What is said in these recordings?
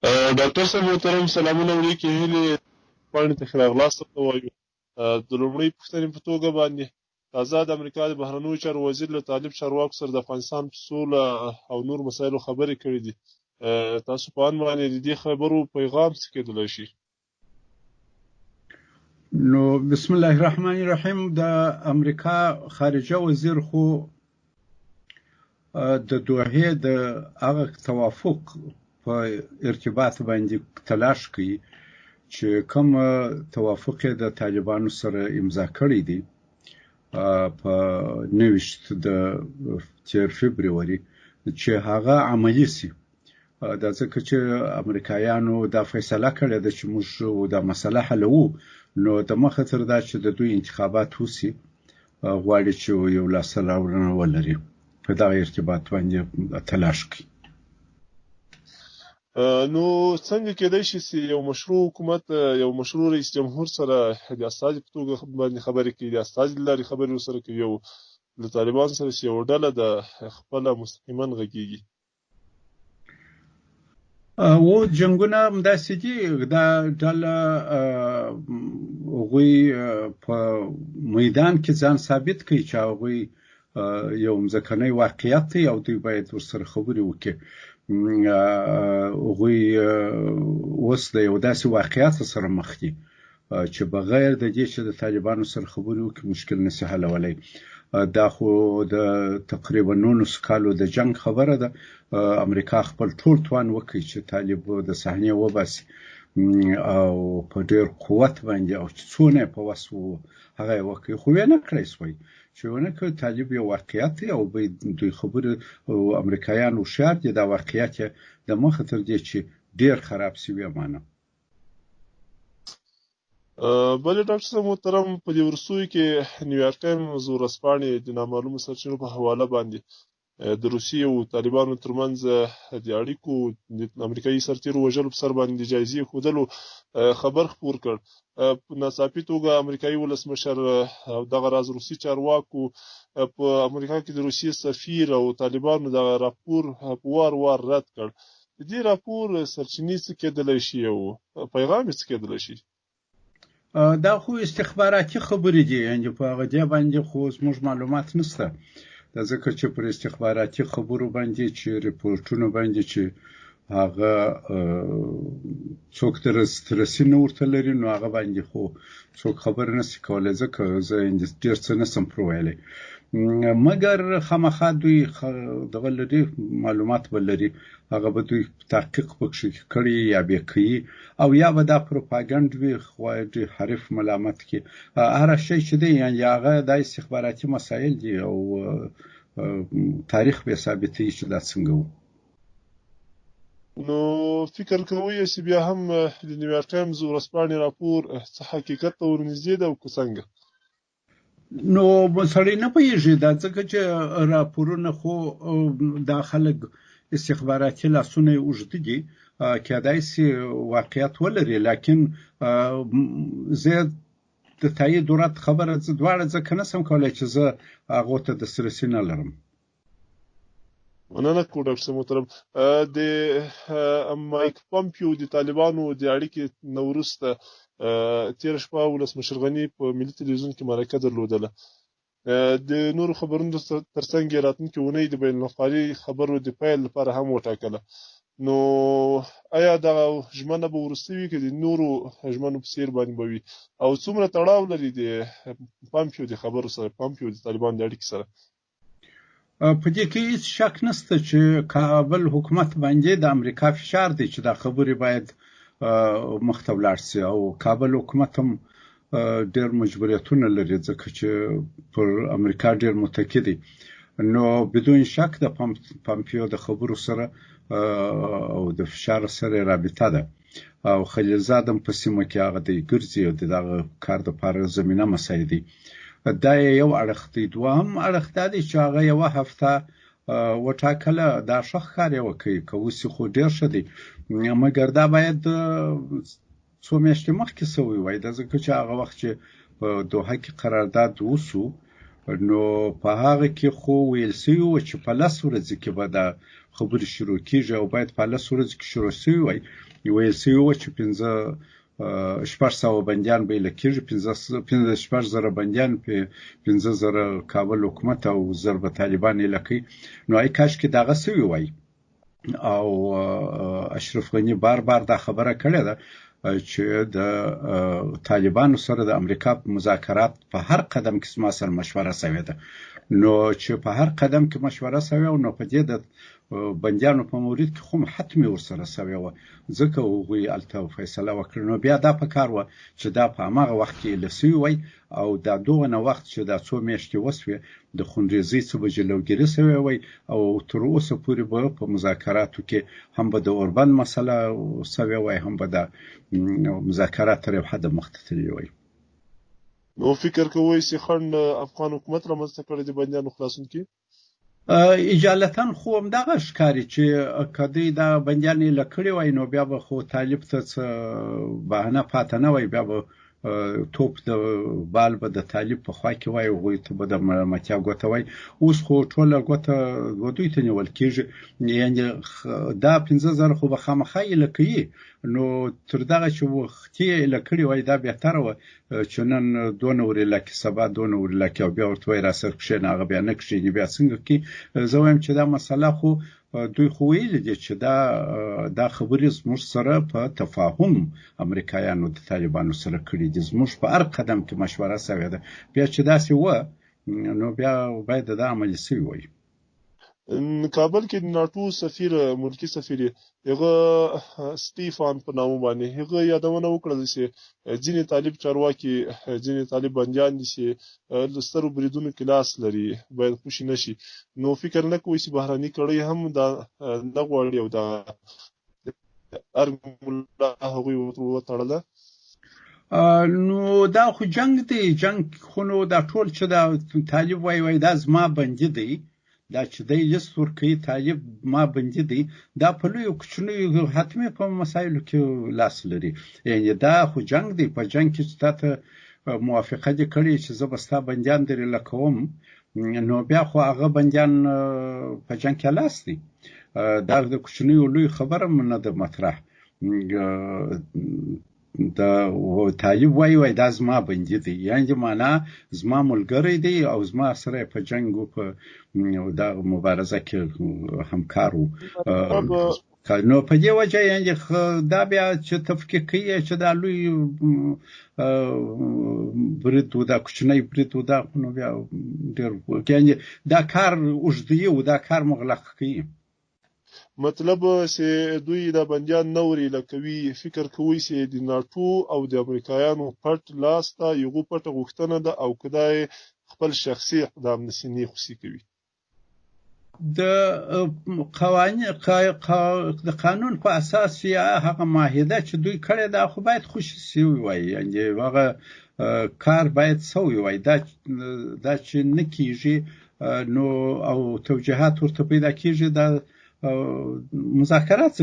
ډاکټر صاحب محترم سلامونه وړاندې هیلې پاڼې ته ښه راغلاست ورته وایو. د لومړۍ پوښتنې په توګه باندې تازه د امریکا د بهرنیو چارو وزیر له طالب چارواکو سره د افغانستان په سوله او نور مسایلو خبرې کړې دي. تاسو په اند باندې د دې خبرو پیغام څه کېدلی شي؟ نو بسم الله الرحمن الرحیم. د امریکا خارجه وزیر خو د دوحې د هغه توافق په ارتباط باندې تلاش کوي چې کوم توافق د طالبانو سره امضا کړی دی په 29 د فبراير چې هغه عملی سي. دا ځکه چې امریکایانو دا فیصله کړې ده چې موږ دا مسله حلوو، نو د مخه تر دا چې د دوی انتخابات وسی غواړي چې یو لاسته راوړنه ولري په دا ارتباط باندې تلاش کوي. نو څنګه کېدای شي چې یو مشروع حکومت یو مشروع رئیس جمهور سره د استازي په توګه باندې خبرې کوي، د استازي لارې خبرې ورسره کوي، یو له طالبانو سره چې یو ډله د خپله مستقیما غږیږي؟ و جنگونه همداسې دي. دا ډله هغوی په میدان کې ځان ثابت کوي چې هغوی یو مځکنی واقعیت دی او دوی باید ورسره خبرې وکړي. هغوی اوس د یو داسې واقعیت سره مخ دي چې بغیر د دې چې د طالبانو سره خبرې وکړي مشکل نشي حلولی. دا خو د تقریبا 19 کالو د جنگ خبره ده. امریکا خپل ټول توان وکړي چې طالب د صحنې وباسي او په ډېر قوت باندې او څونه په وسو هغه وکړي، خو یې نه کړی سوی چې ونه کړ. طالب یو واقعیت دی او دوی خبره او امریکایان هوښیار دي دا واقعیت د مخه تر دې چې ډېر خراب شوی مانه. بله ډاکټر صاحب محترم، په دې وروستیو کې نیویارک ټایمز ورځپاڼې د نامعلومو سرچینو په حواله باندې د روسیې او طالبانو ترمنځ د اړیکو د امریکایي سرتیرو وژلو په سر باندې د جایزې ښودلو خبر خپور کړ. په ناڅاپي توګه امریکایي ولسمشر او دغه راز روسي چارواکو په امریکا کې د روسیې سفیر او طالبانو دغه راپور په وار رد کړ. د دې راپور سرچینې څه کېدلی شي او پیغام یې څه کېدلی شي؟ دا خو استخباراتي خبرې دي، یعنې په هغه دې باندې خو زموږ معلومات نشته. دا ځکه چې پر استخباراتي خبرو باندې چې ریپورټونو باندې چې هغه څوک ترسي نه ورته لري، نو هغه باندې خو څوک خبر نشي کولی، ځکه زه ډېر څه نشم پر ویلی. مګر خامخا دوی دغه لري معلومات به لري، هغه به دوی تحقیق پکښې کړي یا به کوي او یا به دا پروپاګند وي خواهد حریف ملامت کړي. هر شی چې دی یعنې هغه دا استخباراتي مسایل دي او تاریخ به ثابتوي چې دا څنګه و. نو فکر کوئ چې بیا هم د نیویارک ټایمز ورځپاڼې راپور څه حقیقت ته ورنږدې ده او که څنګه؟ نو سړی نه پوهېږي، دا ځکه چې راپورونه خو دا خلک استخباراتي لاسونه یې اوږده دي، کېدای شي واقعیت ولري، لیکن زه د تایید رد خبره دواړه ځکه نشم کولی چې زه هغو ته دسترسي نه لرم. مننه کوم ډاکټر صاحب محترم. د مایک پامپیو د طالبانو د اړیکې نه وروسته تېره شپه ولسمشر غني په ملي تلویزیون کې مرکه درلودله. د نورو خبرونو ترڅنګ یې راتلونکې اونۍ د بین الافغاني خبرو د پیل لپاره هم وټاکله. نو آیا دغه ژمنه به وروستۍ وي که د نورو ژمنو په څېر باندې به وي او څومره تړاو لري د پامپیو د خبرو سره، پامپیو د طالبانو د اړیکې سره؟ په دې کې هیڅ شک نشته چې کابل حکومت باندې د امریکا فشار دی چې دا خبرې باید مخته ولاړ شي او کابل حکومت هم ډېر مجبوریتونه لري ځکه چې پر امریکا ډېر متکی دی. نو بدون شک د پامپیو د خبرو سره او د فشار سره رابطه ده او خلیلزاد هم په سیمه کې هغه دی ګرځي او دغه کار دپاره زمینه مساعد دی. دا یو اړخ دی. دوهم اړخ دا دی چې هغه یوه هفته وټاکله، دا ښه ښکار یې وکړي، که اوسي خو ډېر ښه دی، مګر دا باید څو میاشتې مخکې سوی وای، دا ځکه چې هغه وخت چې په دوحه کې قرارداد وسو نو په هغه کې خو ویل سوي وو چې په 10 ورځې کې به دا خبرې شروع کېږي او باید په 10 ورځې کې شروع سوي وای. ویل سوي وه چې 600 بندیان به یې کېږي، 15,000 بندیان، 15,000 کابل حکومت او 1000 طالبان یې لکوي. نو ای کاش کې دغه سوي وای. او اشرف غني بار دا خبره کړې ده چې د طالبانو سره د امریکا مذاکرات په هر قدم کې ما سره مشوره شوې ده. نو چې په هر قدم کې مشوره شوې، نو په دې د بندیانو په مورید کې خو حتمي ورسره شوې وه، ځکه هغوی هلته فیصله وکړه. نو بیا دا پکار وه چې دا په هماغه وخت کې ایله سوي وای، او دا دغه وخت چې دا څو میاشتې وسوې د خونریزۍ څه به جلوګیري شوې وای، او تر اوسه پورې به په مذاکراتو کې هم به د اوربند مسله شوې وای، هم به د مذاکرات تر یو حده مخته تللي وای. نو فکر کوئ چې خنډ افغان حکومت رامنځته کړی د بندیانو خلاصون کې؟ اجالتا خو همدغه ښکاري چې که دوی دا بندیان یې لکړي وای، نو بیا به خو طالب ته څه بهانه پاته نه وای، بیا به توپ د بال به د طالب په خوا کې وای، هغوی ته به د ملامتیا ګوته وای. اوس خو ټوله ګوته دوی ته نیول کېږي، یعنې دا 15,000 خو به خامخا یې لکوي. نو تر دغه چې وختي یې لکړي وای دا بهتره وه، چې نن دونه ورېلاکي، سبا دونه ورېلاکي، او بیا ورته وایي راسره کښېنه، هغه بیا نه کښېني، بیا څنګه کړي؟ زه وایم چې دا مسله خو دوی خو ویلي دي چې دا خبرې زموږ سره په تفاهم امریکایانو د طالبانو سره کړي دي، زموږ په هر قدم کې مشوره شوې ده. بیا چې داسې وه، نو بیا باید دا عملي شوي وای. کابل کې د ناټو سفیر، ملکی سفیر هغه سټیفان په نامه باندې هغه یادونه وکړه چې ځینې طالب چارواکي، ځینې طالب بندیان دي چې د سترو بریدونو کې لاس لري، باید خوشي نشي. نو فکر نه کوئ چې بهراني کړۍ هم دا نه غواړي او دا ارګ ملا هغوی وتړله؟ نو دا خو جنگ دی، جنگ خو نو دا ټول چې دا طالب وای دا زما بندي دی، دا چې دی لیست ورکوي طالب ما بندي دی، دا په لویو کوچنیو حتمي په مسایلو کې لاس لري. یعنې دا خو جنگ دی، په جنگ کې چې تا ته موافقه دې کړې چې زه به ستا بندیان درې لکوم، نو بیا خو هغه بندیان په جنگ کې لاس دی. دا د کوچنیو لوی خبره نه ده مطرح. دا طالب وای دا زما بندي دی، یعنې معنا زما ملګری دی او زما سره په جنگ او په دا مبارزه کې همکار وو. نو په دې وجه یعنې دا بیا چې تفکیک کوي چې دا لوی برید و، دا کوچنی برید و، دا نو بیا ډېر یعنې دا کار اوږدوي او دا کار مغلق کوي. مطلب چې دوی دا بندیان نه ورېله کوي، فکر کوي چې د ناټو او د امریکایانو پټ لاس ته یوه پټه غوښتنه ده، او که دا یې خپل شخصي اقدام نسي نه خوسي کوي. د قانون په اساس یا هغه معاهده چې دوی کړې ده خو باید خوشي سوي وای، یعنې هغه کار باید سوي وای. دا چې نه کېږي، نو او توجیهات ورته پیدا کېږي، دا مذاکرات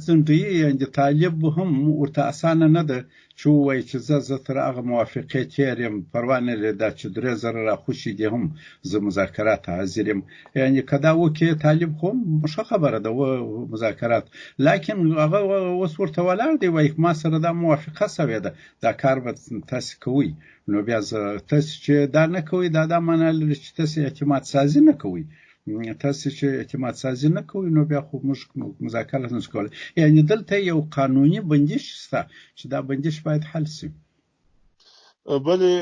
ځنډوي، یعنې طالب هم ورته اسانه نه ده چې ووایي چې زه تر هغه موافقې تېر یم، پروا نه لري دا چې 3,000 راخوشي دي هم زه مذاکرات حاضر یم. یعنې که دا وکړي طالب خو ښه خبره ده مذاکرات، لیکن هغه اوس ورته ولاړ دی وایي ما سره دا موافقه شوې ده، دا کار به تاسې کوئ. نو بیا تاسې چې دا نه کوئ، دا معنا لري چې تاسې اعتماد سازي نه کوئ. تاسې چې اعتماد سازي نه کوئ، نو بیا خو موږ مذاکرات نشو کولی. یعنې دلته یو قانوني بندش شته چې دا بندش باید حل شي. بلې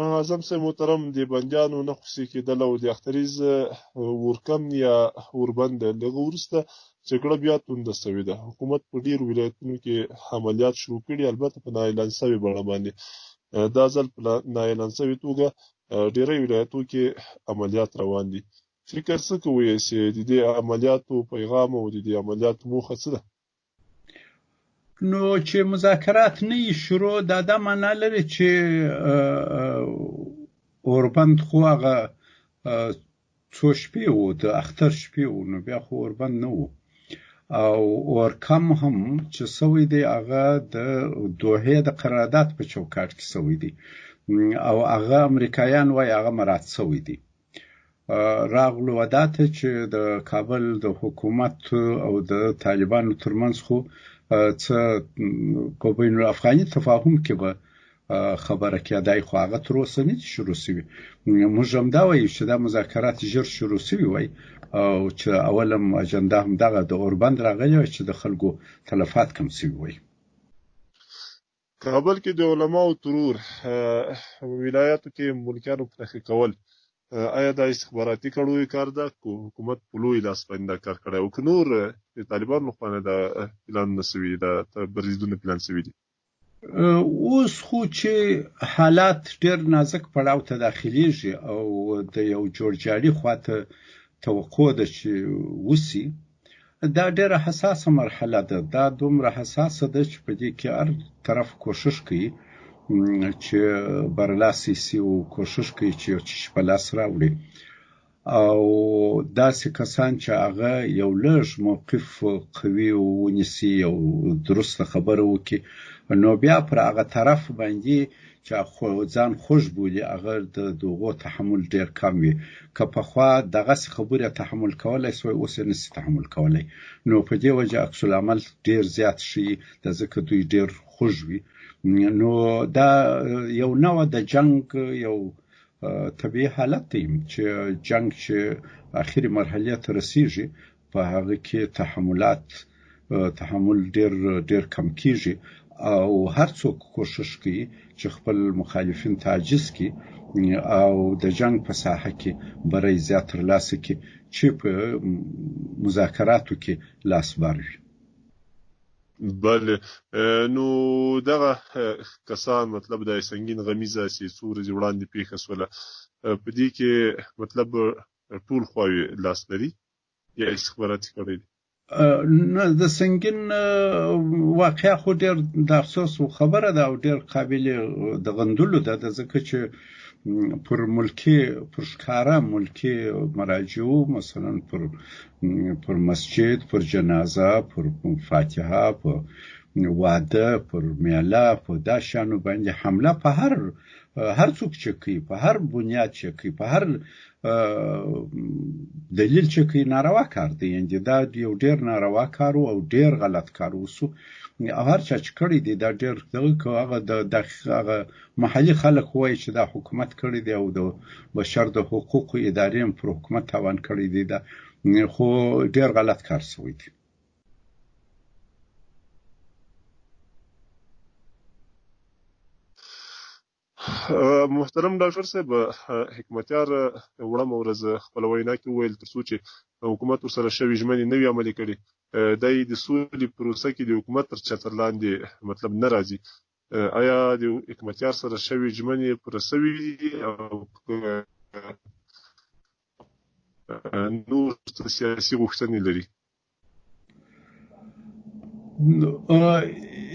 اعظم صاحب محترم، د بندیانو نه خوسي کېدل او د اختریز ورکم یا اوربند دغه وروسته جګړه بیا تونده شوې ده. حکومت په ډېرو ولایتونو کې عملیات شروع کړي، البته په نااعلان شوې بڼه باندې. دا ځل په نااعلان شوې توګه ډېری ولایتو کې عملیات روان دي. فکر څه کوئ چې د دې عملیاتو پیغام او د دې عملیاتو موخه څه ده؟ نو چې مذاکرات نه یې شروع، دا معنا لري چې اوربند خو هغه څو شپې وو، د اختر شپې وو، نو بیا خو اوربند نه وو. او اورکم هم چې سوی دی هغه د دوحې د قرارداد په چوکاټ کې سوی دی، او هغه امریکایان وایي هغه مراعات سوی دی. راغلو دا ته چې د کابل د حکومت او د طالبانو ترمنځ خو څه په بین الافغاني تفاهم کې به خبره کېدای خو هغه تر اوسه نه دي شروع شوي. موږ هم دا وایو چې دا مذاکرات ژر شروع شوي وای او چې اولم اجنډا هم دغه د اوربند راغلی وای چې د خلکو تلفات کم شوي وای. کابل کې د علماو ترور ولایاتو کې ملکیانو پرخې کول آیا دا استخباراتي کړوی کار ده که حکومت په لوی لاس باندې دا کار کړی او که نور د طالبانو لخوا نه دا پلان نه سوي دا بریدونه پلان سوي دي؟ اوس خو چې حالات ډېر نازک پړاو ته داخليږي او د یو جوړجاړي خواته توقع ده چې وسی دا ډېره حساسه مرحله ده. دا دومره حساسه ده چې په دې کې هر طرف کوشش کوي چې برلاسي سي او کوشش کوي چې په لاس راوړي او داسې کسان چې هغه یو لږ موقف قوي ونیسي او درسته خبره وکړي نو بیا پر هغه طرف باندې چې ځان خوش بولي هغه د دغو تحمل ډېر کم وي. که پخوا دغسې خبرې تحمل کولی سوی اوس یې نسي تحمل کولی نو په دې وجه عکس العمل ډېر زیات ښیي د ځکه دوی ډېر خوږ وي. نو دا یو نوع د جنگ یو طبیعي حالت دی چې جنگ چې اخري مرحلې ته رسیږي په هغه کې تحمل ډېر کم کیږي او هر څوک کوشش کوي چې خپل مخالفین تعجز کړي او د جنگ په ساحه کې بری زیات ترلاسه کړي چې په مذاکراتو کې لاس بر وي. بله نو دغه کسان مطلب د سنگین غمیزه سي څو ورځې وړاندې پیښه سوله په دې کې مطلب ټول خواوې لاس لري یا استخباراتي کړی دي؟ نه د سنگین واقعا خو ډېر د افسوس خبره ده او ډېر قابل د غندلو ده ځکه چې پر ښکاره ملکي مراجعو مثلا پر مسجد پر جنازه پر فاتحه پر واده پر میله په دا شانو باندې حمله په هر څوک چې کوي په هر بنیاد چې کوي په هر دلیل چې کوي ناروا کار دی. یعنې دا یو ډېر ناروا کار او ډېر غلط کار وسو او هر چا چې کړی دی دا ډېر هغه د محلي خلک وایي چې دا حکومت کړی دی او د بشر د حقوقو ادارې هم پر حکومت تاوان کړی دی دا خو ډېر غلط کار شوی دی. محترم ډاکټر صاحب حکمتیار وړمه ورځ خپل وینا کې وویل تر څو چې حکومت ورسره شوي ژمنې نه وي عملي کړي دی د سولې پروسه کې د حکومت تر چتر لاندې مطلب نه راځي. آیا د حکمتیار سره شوي ژمنې پوره سوي دي او نور سیاسي غوښتنې لري؟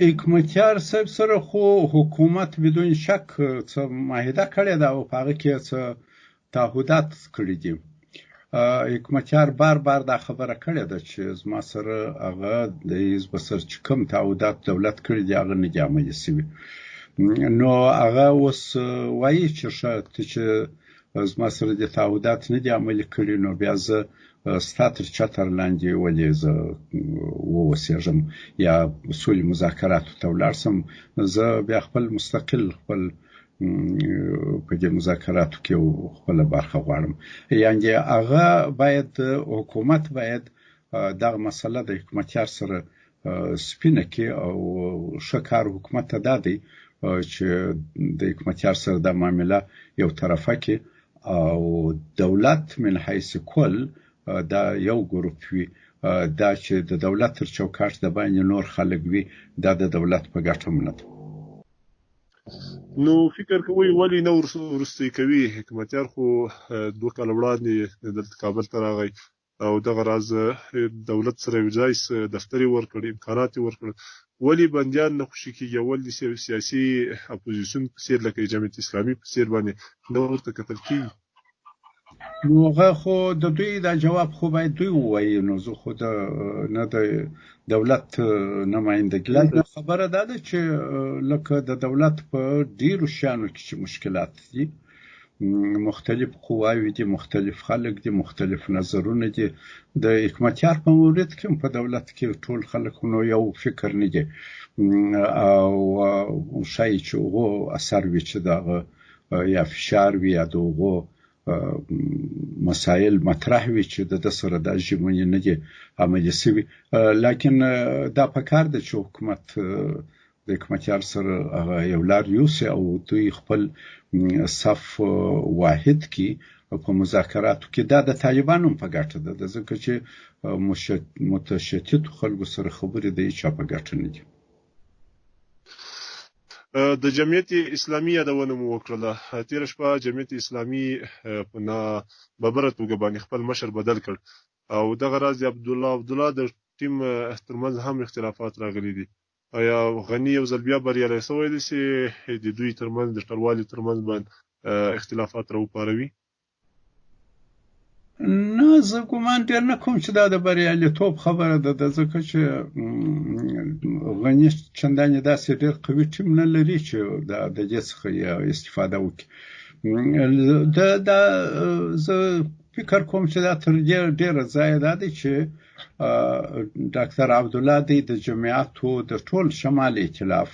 حکمتیار صاحب سره خو حکومت بدون شک څه معاهده کړې ده او په هغه کې څه تعهدات کړي دي. حکمتیار بار دا خبره کړې ده چې زما سره هغه د حزب سره چې کوم تعهدات دولت کړي دي هغه نه دي عملي سوي. نو هغه اوس وایي چې زما سره د تعهدات نه دي عملي کړي نو بیا زه ستا تر چتر لاندې ولې زه واوسېږم یا سولې مذاکراتو ته ولاړ شم. زه بیا خپل مستقل په دې مذاکراتو کې خپله برخه غواړم. یعنې هغه باید حکومت باید دغه مسله د حکمتیار سره سپینه کړي او ښه کار حکومت ته دا دی چې د حکمتیار سره دا معامله یو طرفه کړي او دولت من حیث کل دا یو ګروپ وي دا چې د دولت تر چوکاټ د باندې نور خلک وي دا د دولت په ګټه نه ده. نو فکر کوئ ولې نه وروستۍ کوي؟ حکمتیار خو 2 کاله وړاندې دلته کابل ته راغی او دغه راز دولت سره یو ځای دفتر یې ورکړ امکانات یې ورکړل ولې بندیان نه خوشي کېږي ولې سیاسي اپوزیسیون په څېر لکه جمعیت اسلامي په څېر باندې نه ورته کتل کېږي؟ نو هغه خو د دوی دا جواب خو باید دوی ووایي. نو زه خو نه د دولت نمایندګي خبره ده چې لکه د دولت په ډیرو شیانو کې چې مشکلات دي مختلف قواوی دي، مختلف خلک دي، مختلف نظرونه دي. د حکمتیار په مورد کې په دولت کې ټول خلک نو یو فکر نه دي، او شاید چې هغه اثر وي چې دغه یا فشار وي یا دغه مسائل مطرح وي چې د سره د ژمنې نه دي عملي شوي. لکن دا پکار ده چې حکومت د حکمتیار سره یو لار یوسي او دوی خپل صف واحد کی په مذاکراتو کې. دا د طالبانو په ګټه ده، ځکه چې متشدد خلکو سره خبرې د هیچا په ګټه نه دي. د جمعیت اسلامي یادونه مو وکړله. تېره شپه جمعیت اسلامي په ناببره توګه باندې خپل مشر بدل کړ او دغه راز د عبدالله د ټیم ترمنځ هم اختلافات راغلي دي. آیا غني یو ځل بیا بریالی سوی دی چې د دوی ترمنځ د ټلوالي ترمنځ باندې اختلافات راوپاروي؟ نه، زه ګومان ډېر نه کوم چې دا د بریالیتوب خبره ده، ځکه چې غني چندانې داسې ډېر قوي ټیم نه لري چې د دې څخه استفاده وکړي. زه فکر کوم چې دا تر ډېره ځایه دا دی چې ډاکټر عبدالله دی د جمعیتو د ټول شمال ائتلاف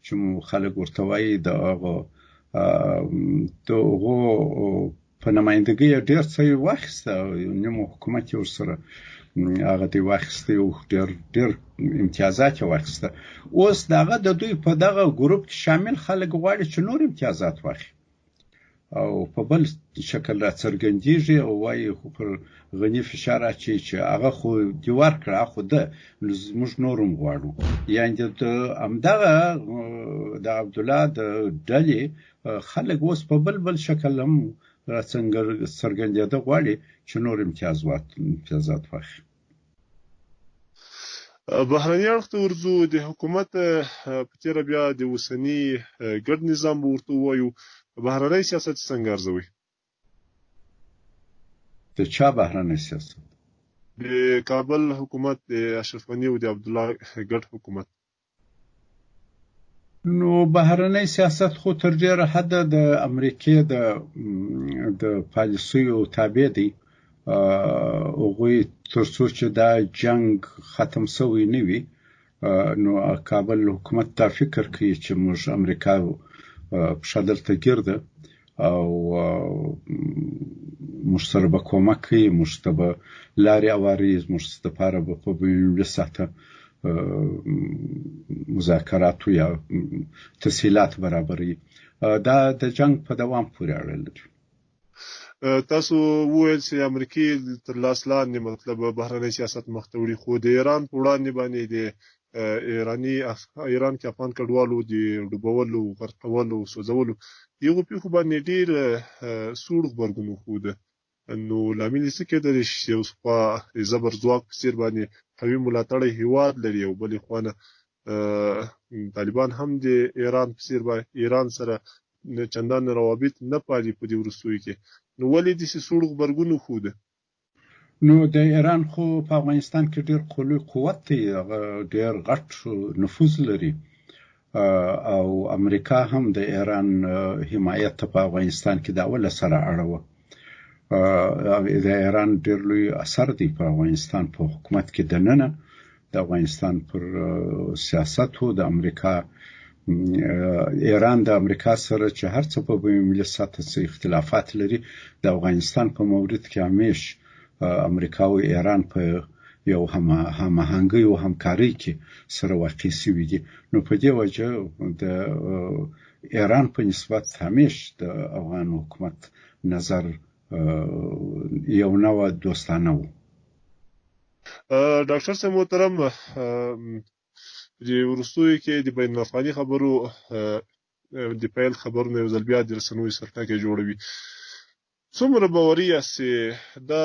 چې مو خلک ورته وایي د هغو په نمایندګۍ یې ډېر څه یې واخیسته، نیمه حکومت یې ورسره هغه دی واخیسته، یو ډېر امتیازات یې واخیسته. اوس د هغه د دوی په دغه ګروپ کې شامل خلک غواړي چې نور امتیازات واخلي او په بل شکل راڅرګندېږي او وایي خو پر غني فشار اچوي چې هغه خو دې ورکړه، خو ده موږ نور هم غواړو. یعنې د همدغه د عبدالله د ډلې خلک اوس په بل شکل هم څرګندېده غواړي چې نور امتیازات واخلي. بهرني اړخ ته ورځو. د حکومت په تېره بیا د اوسني ګډ نظام به ورته ووایو، بهرنی سیاست څنګه ارزوي؟ د چا بهرنی سیاست؟ د کابل حکومت، د اشرف غني او د عبدالله ګډ حکومت. نو بهرنی سیاست خو تر ډېره حده د امریکې د پالیسیو تابع دی. هغوی تر څو چې دا جنگ ختم سوی نه وي، نو کابل حکومت دا فکر کوي چې موږ امریکا پښه دلته ګرده او موږ سره به کومک کوي، موږ ته به لارې هواري، موږ دپاره به په بین‌المللي سطحه مذاکراتو یا تسهیلات برابروي. دا د جنگ په دوام پورې اړه لري. تاسو وویل چې امریکې تر لاس لاندې مطلب بهرنی سیاست مخ ته وړي، خو د ایران په وړاندې باندې د ایران کې افغان کډوالو د ډوبولو، غرقولو، سوځولو دغو پیښو باندې ډېر سوړ غبرګون وښوده. نو لامل یې څه کېدلی شي؟ یو خوا زبر ځواک په څېر باندې قوي ملاتړی هېواد لري او بلې خوا نه طالبان هم د ایران په څېر ایران سره چندان روابط نه پالي په دې وروستیو کې. نو ولې داسې سوړ غبرګون وښوده؟ نو د ایران خو په افغانستان کې ډېر قوي قوت دی، ډېر غټ نفوذ لري، او امریکا هم د ایران حمایت په افغانستان کې د اوله سره اړوه. د ایران ډېر لوی اثر دی په افغانستان په حکومت کې دننه، د افغانستان پر سیاست و د امریکا ایران د امریکا سره چې هر څه په بین‌المللي سطحه څه اختلافات لري، د افغانستان په مورد کې همیش امریکا او ایران په یو هماهنګۍ او همکارۍ کې سره واقع شوي دي. نو په دې وجه د ایران په نسبت همیش د افغان حکومت نظر یو نوع دوستانه و. ډاکټر صاحب محترم، د وروستیو کې د بین الافغاني خبرو د پیل خبرونه یو ځل بیا د رسنیو سرټکی جوړوي. څومره باوري یاست چې دا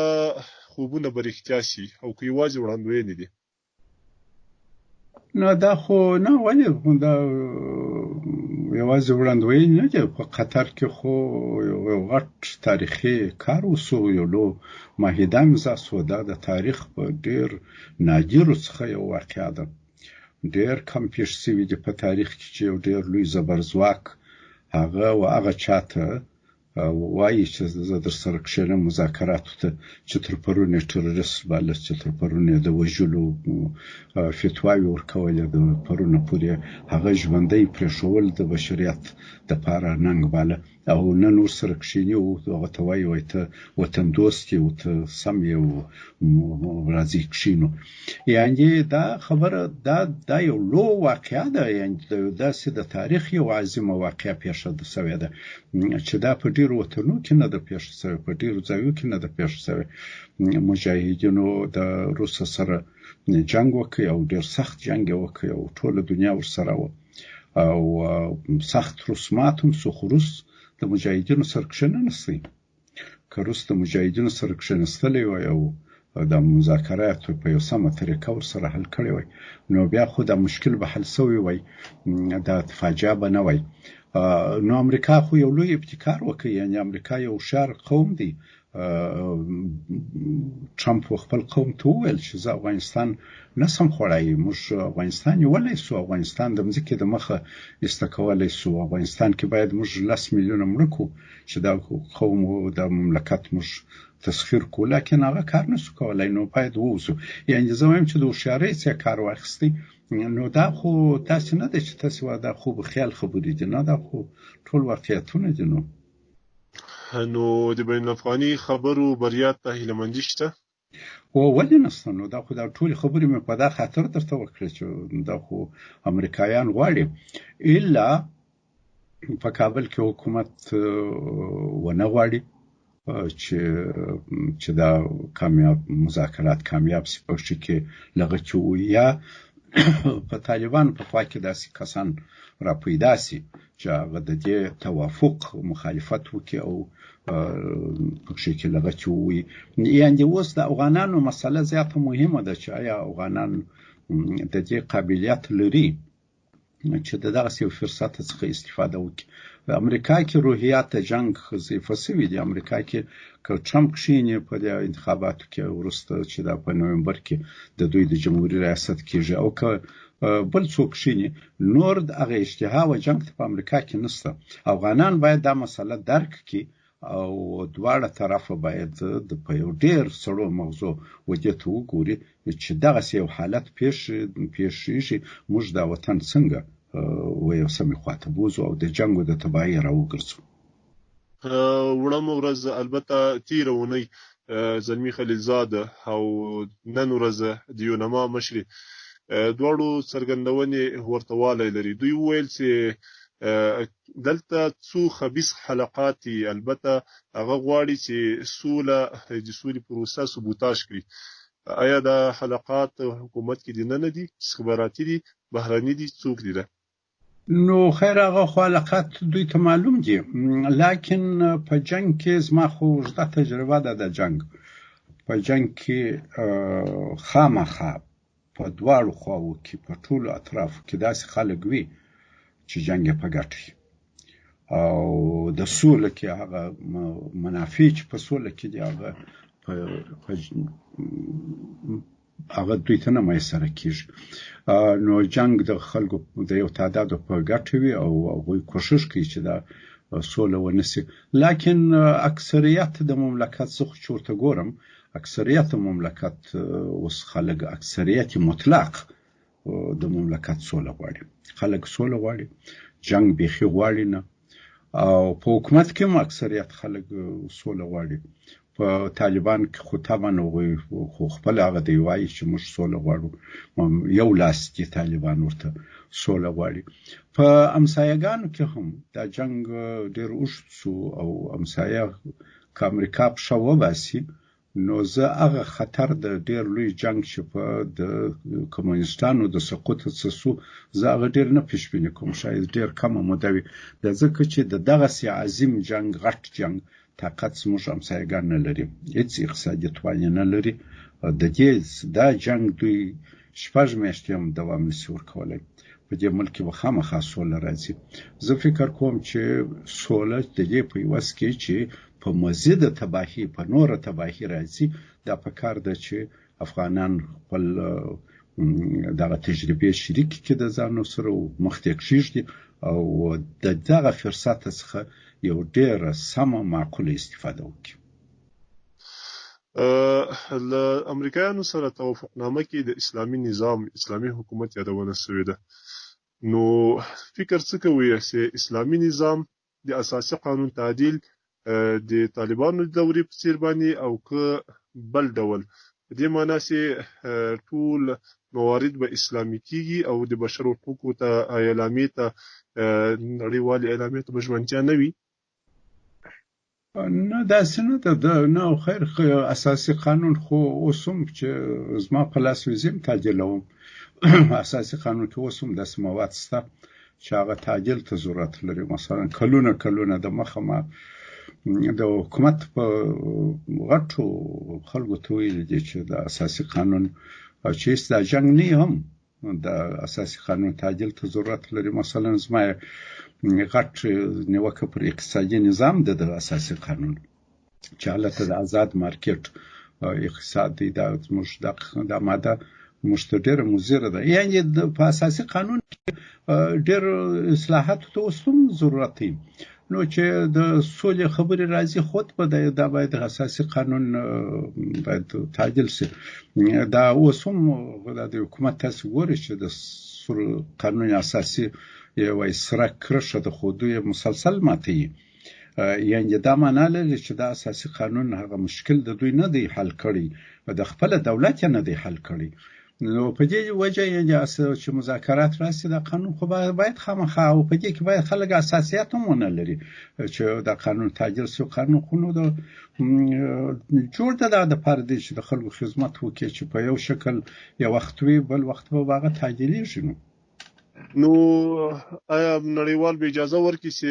خوبونه به رښتیا شي او که یوازې وړاندوینې دي؟ نه، دا خو نه، ولې دا یوازې وړاندوینې نه دي. په قطر کې خو یو غټ تاریخي کار وسو، یو لوی معاهده امضا سوه. دا د تاریخ په ډېر نادرو څخه یو واقعه ده. ډېر کم پېښ شوي دي په تاریخ کې چې یو ډېر لوی زبرځواک هغه چاته وایي چې زه در سره کښېنم مذاکراتو ته، چې تر پرون یې ټرورست باله، چې تر پرون یې د وژلو فتواوې ورکولې، د پرونه پورې هغه ژوندی پرېښول د بشریت دپاره ننګ باله، او نن ورسره کښېني او هغه ته وایي ته وطن دوست یې او ته سم یې او راځئ کښېنو. یعنې دا خبره دا یو لوی واقعه ده، یعنې داسې د تاریخ یو عظیمه واقعه پیښه سوې ده چې دا په ډېرو وطنو کې نه ده پیښه سوې، په ډېرو ځایو کې نه ده پیښه سوې. مجاهدینو د روس سره جنګ وکړ او ډېر سخت جنګ یې وکړ او ټوله دنیا ورسره وه او سخت روس مات هم سو، خو روس د مجاهدینو سره کښېنستی. که روس د مجاهدینو سره کښېنستلی وای او د مذاکراتو په یو سمه طریقه ورسره حل کړی وای، نو بیا خو دا مشکل به حل سوی وای، دا فاجعه به نه وای. نو امریکا خو یو لوی ابتکار وکړ، یعنې امریکا یو هوښیار قوم دی. ټرمپ خپل قوم ته وویل چې زه افغانستان نسم خوړای، موږ افغانستان نیولی سو، افغانستان د مځکې د مخه ایسته کولی سو، افغانستان کې باید موږ 10 میلیونه مړه کړو چې دا قوم او دا مملکت موږ تسخیر کړو، لکن هغه کار نسو کولی، نو باید ووځو. یعنې زه وایم چې د هوښیارۍ څخه کار واخیستی. نو دا خو تاسې نه ده چې تاسې دا خوب خیال خبرې دي، نه، دا خو ټول واقعیتونه دي. نو د بین الافغاني خبرو بریا ته هیلهمندي شته؟ ولې نشته؟ نو دا خو دا ټولې خبرې مې په دا خاطر درته وکړې چې دا خو امریکایان غواړي الا په کابل کې حکومت ونه غواړي چې دا کامیاب مذاکرات کامیاب سي، په شي کې لغچو یا په طالبان په خوا کې داسې کسان را پیدا سي چې هغه د دې توافق مخالفت وکړي او په شي کې لغچو وي. یعنې اوس د افغانانو مسله زیاته مهمه ده چې آیا افغانان د دې قابلیت لري چې دغسې یو فرصت څخه استفاده وکړي. په امریکا کې روحیات د جنګ ضعیفه سوي دي. امریکا کې که ټرمپ کښېني په دې انتخاباتو کې وروسته چې دا په نومبر کې د دوی د جمهوري ریاست کېږي، او که بل څوک کښېني، نور هغه اشتها و جنګ ته په امریکا کې نشته. افغانان باید دا مسله درک کړي او دواړه طرفه باید په یو ډېر سړو مغزو ودې ته وګوري چې دغسې یو حالت پیښیږي، موږ دا وطن څنګه و یو سمې خواته بوځو او د جنګو د تباهۍ راوګرځو. وړمه ورځ البته تیره اونۍ زلمي خلیلزاده او نن ورځ د یونما مشري دواړو څرګندونې ورته والی لري. دوی وویل چې دلته څو خبیث حلقات البته هغه غواړي چې د سولې پروسه سبوتاژ کړي. آیا دا حلقات حکومت کې دي؟ نه دي، استخباراتي دي، بهراني دي، څوک دي؟ نو خیر هغه خو حلقات دوی ته معلوم دي، لیکن په جنګ کې زما خو اوږده تجربه ده. د جنګ په جنګ کې خامخا په دواړو خواو کې په ټولو اطرافو کې داسې خلک وي چې جنګ یې په ګټه وي، او د سوله کې هغه منافع چې په سوله کې دي هغه دوی ته نه میسره کېږي. نو جنګ د خلکو د یو تعدادو په ګټه وي او هغوی کوښښ کوي چې دا سوله ونیسي، لیکن اکثریت د مملکت زه خو چې ورته ګورم اکثریت مملکت اوس خلک اکثریت مطلق د مملکت سوله غواړي، خلک سوله غواړي، جنګ بیخي غواړي نه، او په حکومت کې هم اکثریت خلک سوله غواړي. په طالبان کې خو طبعا هغوی خو خپل هغه دی وایي چې موږ سوله غواړو، یو لاس کې طالبان ورته سوله غواړي. په امسایه‌ګانو کې هم دا جنګ ډېر اوږد سو او امسایه که امریکا پښه وباسي، نو زه هغه خطر د ډېر لوی جنګ چې په د کمونیستانو د سقوط څخه سو، زه هغه ډېر نه پیشبیني کوم، شاید ډېر کمه موده وي، ځکه چې د دغسې عظیم جنګ غټ جنګ طاقت زموږ همسایه‌ګان نه لري، هېڅ اقتصادي توان نه لري. دا جنګ دوی 6 میاشتې هم دوام نشي ورکولی. په دې ملک کې به خامخا سوله راځي. زه فکر کوم چې سوله د دې په عوض کې چې په مزیده تباهي په نوره تباهي راځي، دا په کار ده چې افغانان خپل دغه تجربې شریک کړي د ځانو سره او مخ ته کېږدي او د دغه فرصت څخه یو ډیره سمه معقوله استفاده وکړي. له امریکایانو سره توافقنامه کې د اسلامي نظام اسلامي حکومت یادونه شوې ده. نو فکر څه کوي چې اسلامي نظام د اساسي قانون تعدیل د طالبانو د دورې په څیر باندې او که بل ډول په دې معنی چې ټول موارد به اسلامي کیږي او د بشر حقوقو ته اعلامیې ته نړیوالې اعلامیې ته به ژمنتیا نه وي؟ نه داسې نه ده. نه خیر اساسي قانون خو اوس هم چې زما په لاس وي زه هم تعدیلوم. اساسي قانون کې اوس هم داسې مواد شته چې هغه تعدیل ته ضرورت لري. مثلا کلونه د مخه ما د حکومت په غټو خلکو ته ویلي دي چې د اساسي قانون چې هیڅ دا جنګ نه هم د اساسي قانون تعدیل ته ضرورت لري. مثلا زما غټ نیوکه پر اقتصادي نظام د اساسي قانون چې هلته د آزاد مارکیټ اقتصاد دی، دا زموږ د ماده موږ ته ډېره مضره ده. یعنې په اساسي قانون کې ډېر اصلاحاتو ته اوس هم ضرورت دی. نو چې د سولې خبرې راځي خود به دا باید اساسي قانون باید تعدیل شي. دا اوس هم د حکومت تاسو ګورئ چې د قانون اساسي یوه سره کرښه د خو دوی مسلسل ماتوي. یعنې دا معنا لري چې دا اساسي قانون هغه مشکل د دوی نه دی حل کړی، د خپل دولت یې نه دی حل کړی. نو په دې وجه یعنې چې مذاکرات راسي دا قانون خو باید خامخا او په دې کې باید خلک اساسیات هم ونه لري چې دا قانون تعدیل شي. قانون خو نو د جوړ ده د پاره دی چې د خلکو خدمت وکړي چې په یو شکل یو وخت وي بل وخت به هغه تعدیلیږي. نو آیا نړیوال به اجازه ورکړي چې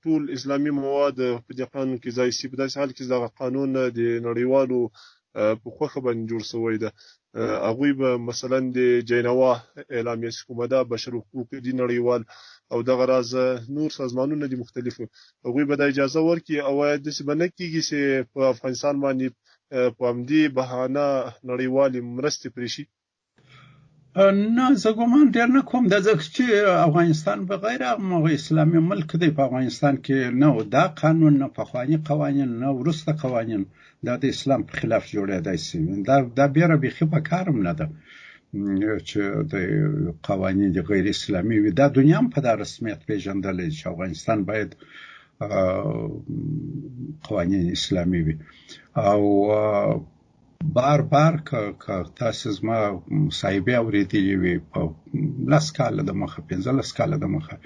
ټول اسلامي مواد په دې قانون کې ځای شي؟ په داسې حال کې دغه قانون د نړیوالو په خوښه باندې جوړ شوی ده. هغوی به مثلا د جنیوا اعلامیه چې کومه ده بشر حقوق دي نړیوال او دغه راز نور سازمانونه دي مختلفو، هغوی به د اجازه ورکړي او داسې به نه کېږي چې په افغانستان باندې په همدې بهانه نړیوالې مرستې پرې شي؟ نه زه ګومان ډېر نه کوم. دا ځکه چې افغانستان بغیر هغه اسلامي ملک دی. په افغانستان کې نه دا قانون، نه پخواني قوانین، نه وروسته قوانین دا د اسلام په خلاف جوړېدای شي. دا بیره بیخي په کار هم نه ده چې د قوانین د غیر اسلامي وي. دا دنیا هم په دا رسمیت پیژندلی چې افغانستان باید قوانین اسلامي وي. او بار که تاسو زما مصاحبې اورېدلې وي په 10 کاله د مخه 15 کاله د مخه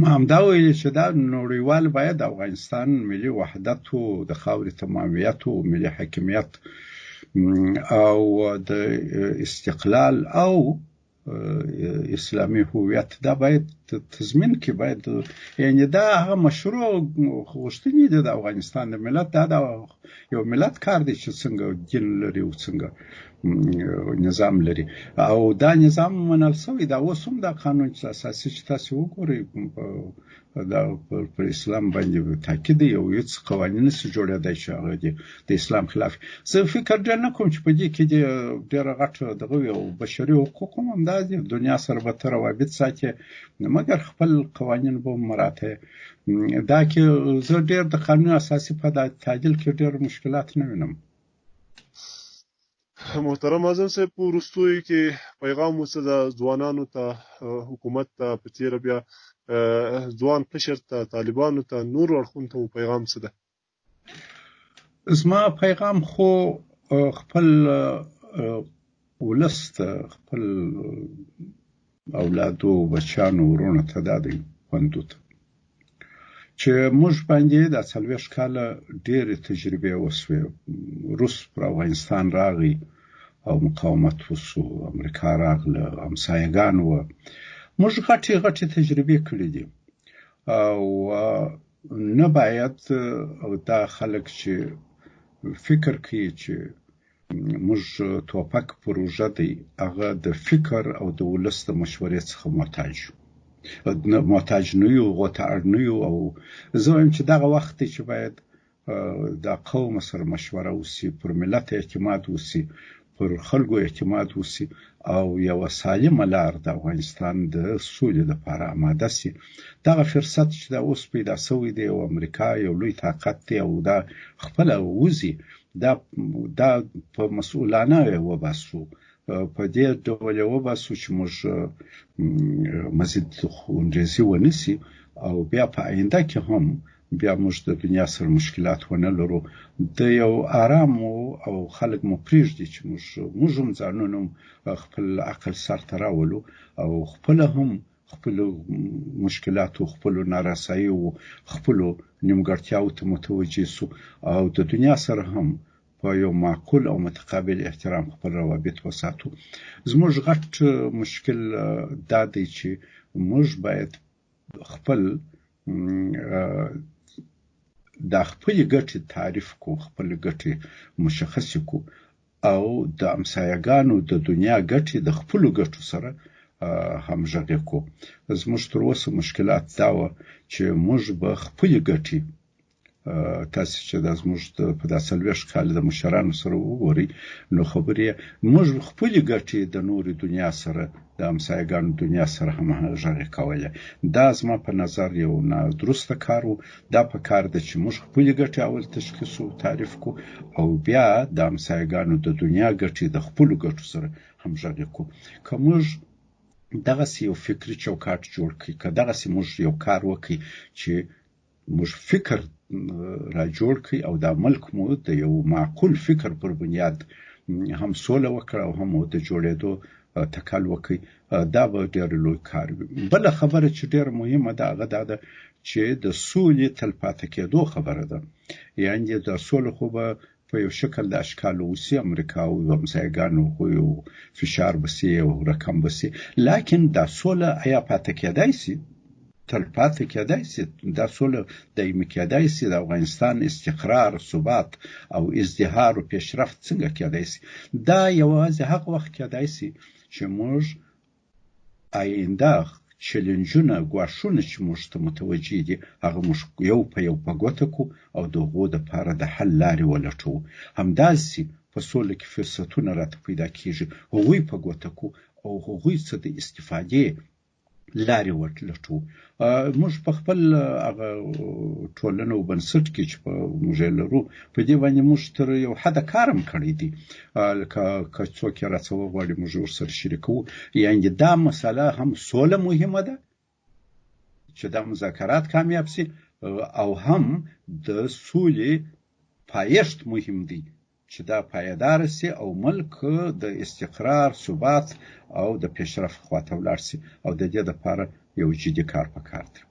ما همدا ویلي چې دا نړیوال باید د افغانستان ملي وحدت او د خاورې تمامیت او ملي حاکمیت او د استقلال او اسلامي هویت دا باید تضمین کې باید یعنې دا هغه مشروع غوښتنې دي د افغانستان د ملت. دا یو ملت کار دی چې څنګه دین لري او څنګه نظام لري او دا نظام منل شوی. دا اوس هم دا قانون چې اساسي چې تاسو وګورئ دا پر اسلام باندې تاکید دی او هیڅ قوانین نشي جوړېدای چې هغه د اسلام خلاف. زه فکر ډېر نه کوم چې په دې کې ډېره غټه دغه وي او بشري حقوق هم همدا دي. دنیا سره به ته روابط ساتي مګر خپل قوانین به مراعات. دا کې زه ډېر د قانون اساسي په تعدیل کې ډېر مشکلات نه وینم. محترم اعظم صاحب، په وروستیو کې پیغام اوسه د ځوانانو ته، حکومت ته، په تېره بیا ځوان قشر ته، طالبانو ته، نور اړخونو ته پیغام څه ده؟ زما پیغام خو خپل ولس ته، خپل اولادو بچیانو ورونو ته دا دی خویندو ته چې موږ باندې د 40 کاله ډېرې تجربې وسوې. روس پر افغانستان راغی او مقاومت وسو، امریکا راغله، همسایګان وه. موږ غټې تجربې کړې دي او نه باید دا خلک چې فکر کوي چې موږ توپک پروژه دی هغه د فکر او د ولس د مشورې څخه محتاج نه یو، غوطه نه یو. او زه وایم چې دغه وخت چې باید د قوم سره مشوره وسي، پر ملت اعتماد وسي. پر خلکو اعتماد وسی او یو سالمه لار د افغانستان د سولې لپاره آماده سي. دغه فرصت چې دا اوس پیدا سوی دی او امریکا یو لوی طاقت دی او دا خپل وزي دا په مسؤلانه وباسو، په دې ډول وباسو چې موږ مزید خونریزي ونیسي او بیا په آینده کې هم بیا موږ د دنیا سره مشکلات ونه لرو. د یو آرام او خلک مو پرېږدي چې موږ هم ځانونه خپل عقل سرته راولو او خپل هم خپلو مشکلاتو، خپلو نارساییو، خپلو نیمګړتیاو ته متوجه سو او د دنیا سره هم په یو معقول او متقابل احترام خپل روابط وساتو. زموږ غټ مشکل دا دی چې موږ باید خپل دا خپل ګټې تعریف کو، خپل ګټې مشخص کو او د امسایګانو د دنیا ګټې د خپل ګټو سره همغږي کو. زموږ تر اوسه مشکلات دا و چې موږ به خپل ګټې تاسو چې د زموږ په داسې 40 کال د مشرانو سره وګورئ نو خبرې موږ خپل ګټې د نور دنیا سره د امسایګانو دنیا سره همغږي کوله. دا زما په نظر یو نادرسته کار و. دا په کار د چې موږ خپل ګټې اول تشخیص او تعریف کو او بیا د امسایګانو د دنیا ګټې د خپل ګټو سره همغږي کو. که موږ دغه یو فکری چوکاټ جوړ کړي، که دغه موږ یو کار وکړي چې موږ فکر را جوړ کړي او دا ملک مو د یو معقول فکر پر بنیاد هم سوله وکړه او هم د جوړېدو تکل وکړي، دا به ډېر لوی کار وي. بله خبره چې ډېر مهمه ده هغه دا ده چې د سولې تلپاتې کېدو خبره ده. یعنې د سولې خو به په یو شکل د اشکالو وسی، امریکا او همسایګانو خو یو فشار بسي او رقم بسي، لکن دا سوله آیا پاتې کېدای سي؟ تلپاتې کېدای سي؟ دا سوله دایمي کېدای سي؟ د افغانستان استقرار، ثبات او ازدهار او پیشرفت څنګه کېدای سي؟ دا یوازې هغه وخت کېدای سي چې موږ آینده چیلنجونه، ګواښونه چې موږ ته متوجه دي هغه موږ یو په ګوته کو او د هغو دپاره د حل لارې ولټوو. همداسې په سوله کې فرصتونه راته پیدا کېږي، هغوی په ګوته کو او هغوی څه د استفادې لارې ولټوو. موږ په خپل هغه ټولنه او بنسټ کې چې موږ لرو په دې باندې موږ تر یو حده کار هم کړی دی. که څوک یې راڅه وغواړي موږ ورسره شریکوو. یعنې دا مسله هم سوله مهمه ده چې دا مذاکرات کامیاب سي او هم د سولې پایښت مهم دی چې دا پایدار سي او ملک د استقرار، ثبات او د پیشرفت خواته ولاړ سي او د دې لپاره یو جدي کار پکار دی.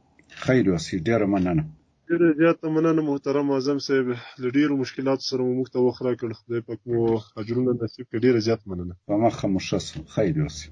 خیر اوسئ. ډېره مننه. ډېره زیاته مننه محترم اعظم صاحب. له ډېرو مشکلاتو سره مو موږ ته وخت راکړ. خدای پاک مو اجرونه نصیب کړي. ډېره زیاته مننه. په مخه مو ښه سم. خیر اوسئ.